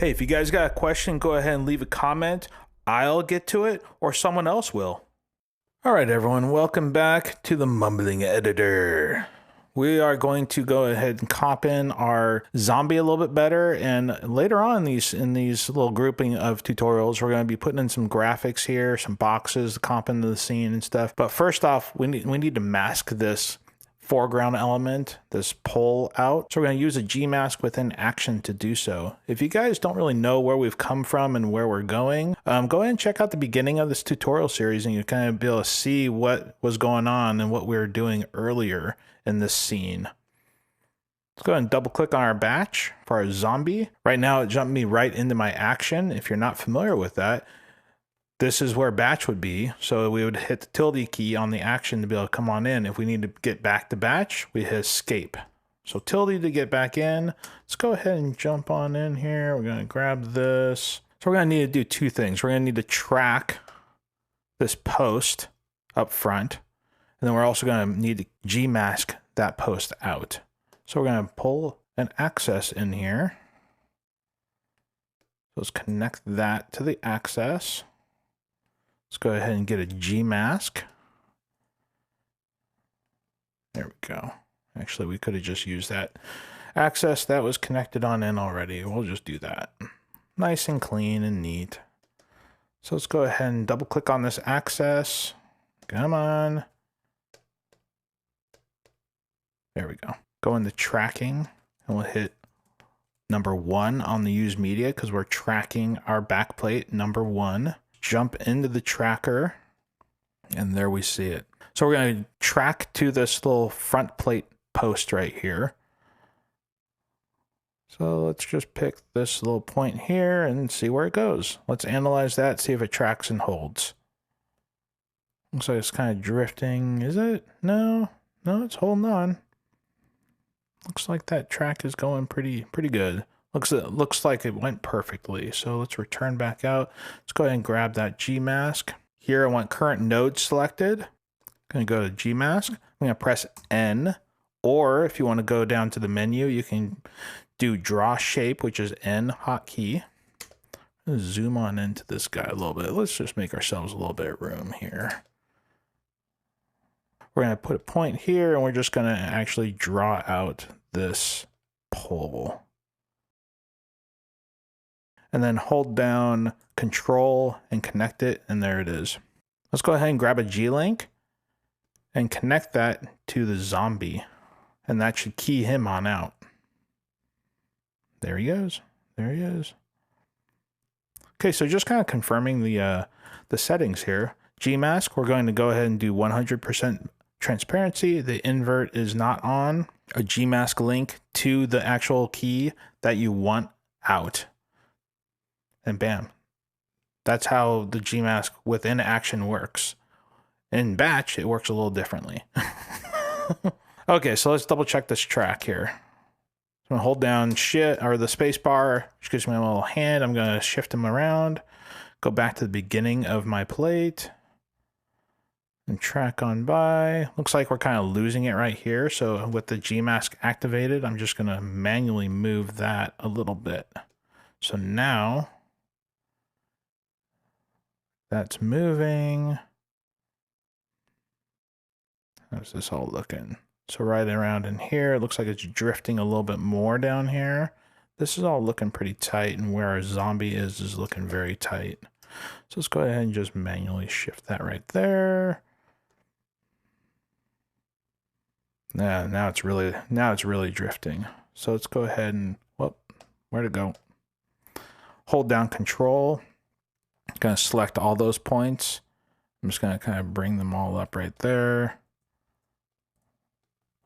Hey, if you guys got a question, go ahead and leave a comment. I'll get to it, or someone else will. All right, everyone, welcome back to the Mumbling Editor. We are going to go ahead and cop in our zombie a little bit better, and later on in these little grouping of tutorials, we're going to be putting in some graphics here, some boxes to comp into the scene and stuff. But first off, we need to mask this foreground element, this pole out. So we're going to use a GMask within action to do so. If you guys don't really know where we've come from and where we're going, go ahead and check out the beginning of this tutorial series and you kind of be able to see what was going on and what we were doing earlier in this scene. Let's go ahead and double click on our batch for our zombie. Right now it jumped me right into my action. If you're not familiar with that, this is where batch would be. So we would hit the tilde key on the action to be able to come on in. If we need to get back to batch, we hit escape. So tilde to get back in. Let's go ahead and jump on in here. We're going to grab this. So we're going to need to do two things. We're going to need to track this post up front. And then we're also going to need to GMask that post out. So we're going to pull an access in here. So let's connect that to the access. Let's go ahead and get a GMask. There we go. Actually, we could have just used that access that was connected on in already. We'll just do that. Nice and clean and neat. So let's go ahead and double click on this access. Come on. There we go. Go into tracking and we'll hit number 1 on the use media because we're tracking our backplate number 1. Jump into the tracker, and there we see it. So we're going to track to this little front plate post right here. So let's just pick this little point here and see where it goes. Let's analyze that, see if it tracks and holds. Looks like it's kind of drifting. Is it? No, it's holding on. Looks like that track is going pretty good. Looks like it went perfectly. So let's return back out. Let's go ahead and grab that GMask. Here I want current node selected. I'm going to go to GMask. I'm going to press N. Or if you want to go down to the menu, you can do draw shape, which is N hotkey. Zoom on into this guy a little bit. Let's just make ourselves a little bit of room here. We're going to put a point here and we're just going to actually draw out this pole. And then hold down Control and connect it, and there it is. Let's go ahead and grab a G-Link and connect that to the zombie, and that should key him on out. There he goes. There he is. Okay, so just kind of confirming the settings here. GMask, we're going to go ahead and do 100% transparency. The invert is not on. A GMask link to the actual key that you want out. And bam, that's how the GMask within action works. In batch, it works a little differently. Okay, so let's double check this track here. I'm gonna hold down shift or the space bar, which gives me a little hand. I'm gonna shift him around, go back to the beginning of my plate, and track on by. Looks like we're kind of losing it right here. So with the GMask activated, I'm just gonna manually move that a little bit. So now that's moving. How's this all looking? So right around in here, it looks like it's drifting a little bit more down here. This is all looking pretty tight, and where our zombie is looking very tight. So let's go ahead and just manually shift that right there. Now it's really drifting. So let's go ahead and, whoop, where'd it go? Hold down Control. Going to select all those points. I'm just going to kind of bring them all up right there.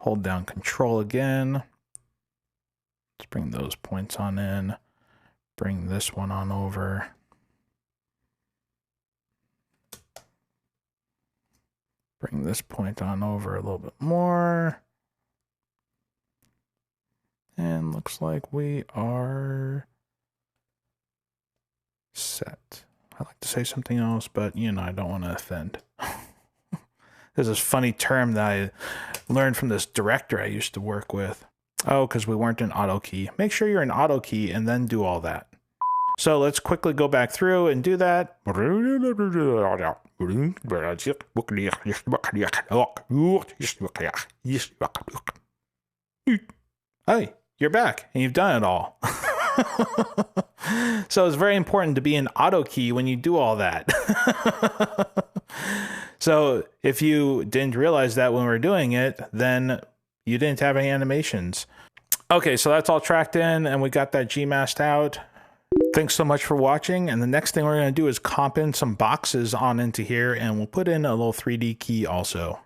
Hold down Control again. Let's bring those points on in. Bring this one on over. Bring this point on over a little bit more. And looks like we are set. I'd like to say something else, but you know, I don't want to offend. There's this funny term that I learned from this director I used to work with. Oh, because we weren't in AutoKey. Make sure you're in AutoKey and then do all that. So let's quickly go back through and do that. Hey, you're back and you've done it all. So it's very important to be in auto key when you do all that. So if you didn't realize that when we were doing it, then you didn't have any animations. Okay, so that's all tracked in and we got that GMask out. Thanks so much for watching. And the next thing we're going to do is comp in some boxes on into here, and we'll put in a little 3D key also.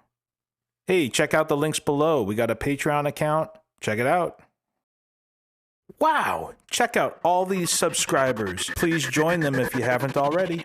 Hey, check out the links below. We got a Patreon account. Check it out. Wow, check out all these subscribers. Please join them if you haven't already.